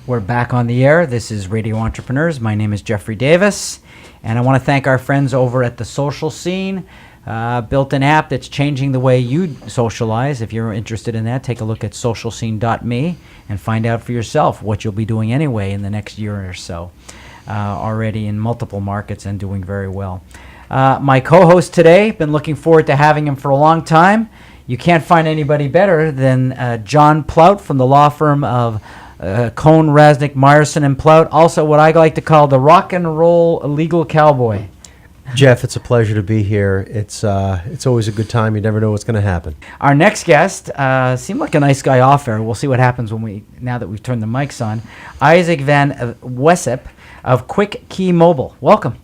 We're back on the air. This is Radio Entrepreneurs. My name is Jeffrey Davis, and I want to thank our friends over at The Social Scene. Built an app that's changing the way you socialize. If you're interested in that, take a look at socialscene.me and find out for yourself what you'll be doing anyway in the next year or so. Already in multiple markets and doing very well. My co-host today, been looking forward to having him for a long time. You can't find anybody better than John Plout from the law firm of Cohn, Rasnick, Myerson, and Plout. Also what I like to call the rock and roll legal cowboy. Jeff, it's a pleasure to be here. It's always a good time. You never know what's going to happen. Our next guest seemed like a nice guy off air. We'll see what happens now that we've turned the mics on. Isaac Van Wesep of Quick Key Mobile. Welcome.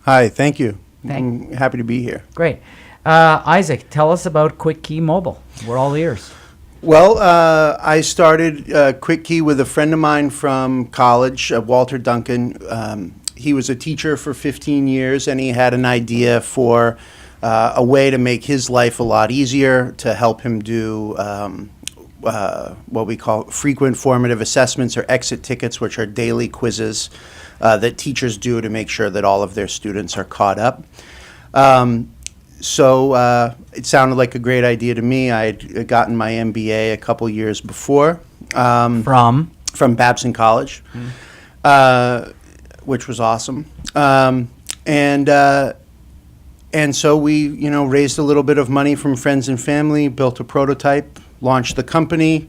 Hi, thank you. I'm happy to be here. Great. Isaac, tell us about Quick Key Mobile. We're all ears. Well, I started Quick Key with a friend of mine from college, Walter Duncan. He was a teacher for 15 years, and he had an idea for a way to make his life a lot easier, to help him do what we call frequent formative assessments, or exit tickets, which are daily quizzes that teachers do to make sure that all of their students are caught up. So it sounded like a great idea to me. I had gotten my MBA a couple years before. From Babson College, which was awesome. And so we, raised a little bit of money from friends and family, built a prototype, launched the company.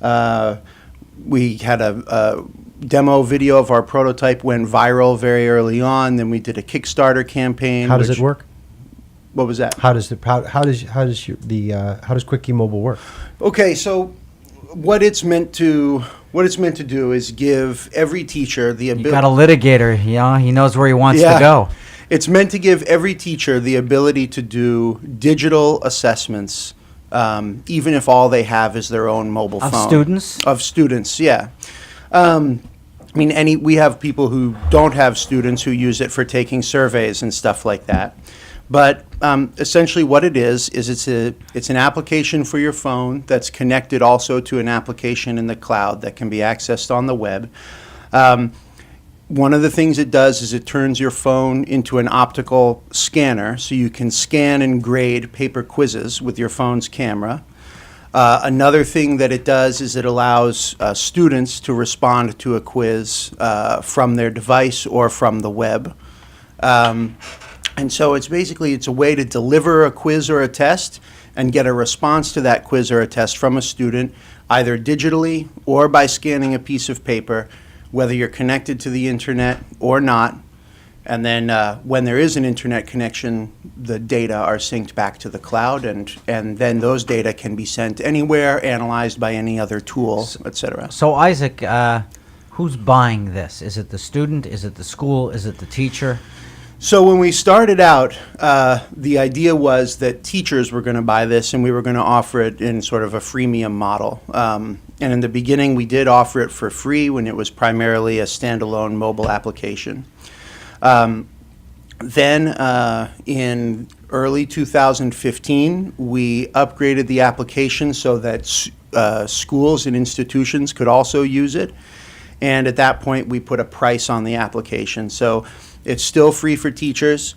We had a demo video of our prototype, went viral very early on. Then we did a Kickstarter campaign. How does it work? What was that? How does Quick Key Mobile work? Okay, so what it's meant to do is give every teacher the ability. You got a litigator, he knows where he wants to go. It's meant to give every teacher the ability to do digital assessments, even if all they have is their own mobile phone. Of students, yeah. We have people who don't have students who use it for taking surveys and stuff like that. But essentially what it is it's an application for your phone that's connected also to an application in the cloud that can be accessed on the web. One of the things it does is it turns your phone into an optical scanner, so you can scan and grade paper quizzes with your phone's camera. Another thing that it does is it allows students to respond to a quiz from their device or from the web. And so it's a way to deliver a quiz or a test and get a response to that quiz or a test from a student, either digitally or by scanning a piece of paper, whether you're connected to the internet or not. And then when there is an internet connection, the data are synced back to the cloud, and then those data can be sent anywhere, analyzed by any other tool, etc. So Isaac, who's buying this? Is it the student? Is it the school? Is it the teacher? So when we started out, the idea was that teachers were going to buy this, and we were going to offer it in sort of a freemium model. And in the beginning, we did offer it for free when it was primarily a standalone mobile application. Then in early 2015, we upgraded the application so that schools and institutions could also use it. And at that point, we put a price on the application. So it's still free for teachers.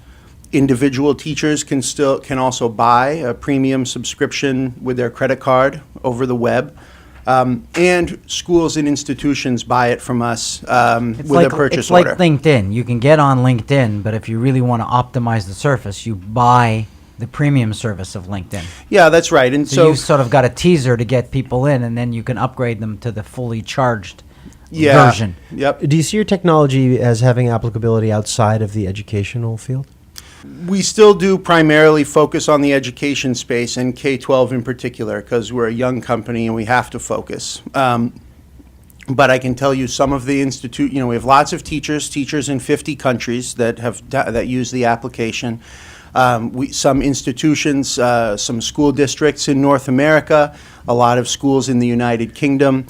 Individual teachers can also buy a premium subscription with their credit card over the web. And schools and institutions buy it from us with a purchase order. It's like LinkedIn. You can get on LinkedIn, but if you really want to optimize the surface, you buy the premium service of LinkedIn. Yeah, that's right. And so you sort of got a teaser to get people in, and then you can upgrade them to the fully charged version. Yep. Do you see your technology as having applicability outside of the educational field? We still do primarily focus on the education space, and K-12 in particular, because we're a young company and we have to focus. But I can tell you some of the we have lots of teachers in 50 countries that use the application. Some institutions, some school districts in North America, a lot of schools in the United Kingdom.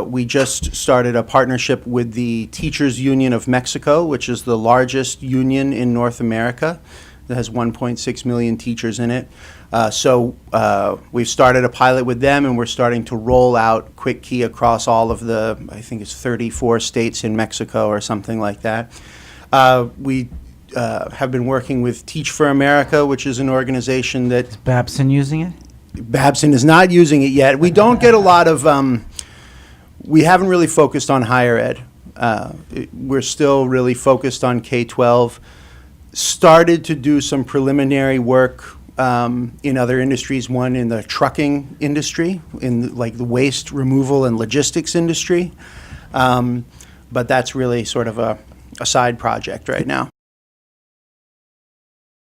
We just started a partnership with the Teachers Union of Mexico, which is the largest union in North America. that has 1.6 million teachers in it. So we've started a pilot with them, and we're starting to roll out Quick Key across all of the, I think it's 34 states in Mexico or something like that. We have been working with Teach for America, which is an organization that Babson using it? Babson is not using it yet. We don't get a lot of, we haven't really focused on higher ed. We're still really focused on K-12. Started to do some preliminary work in other industries, one in the trucking industry, in like the waste removal and logistics industry. But that's really sort of a side project right now.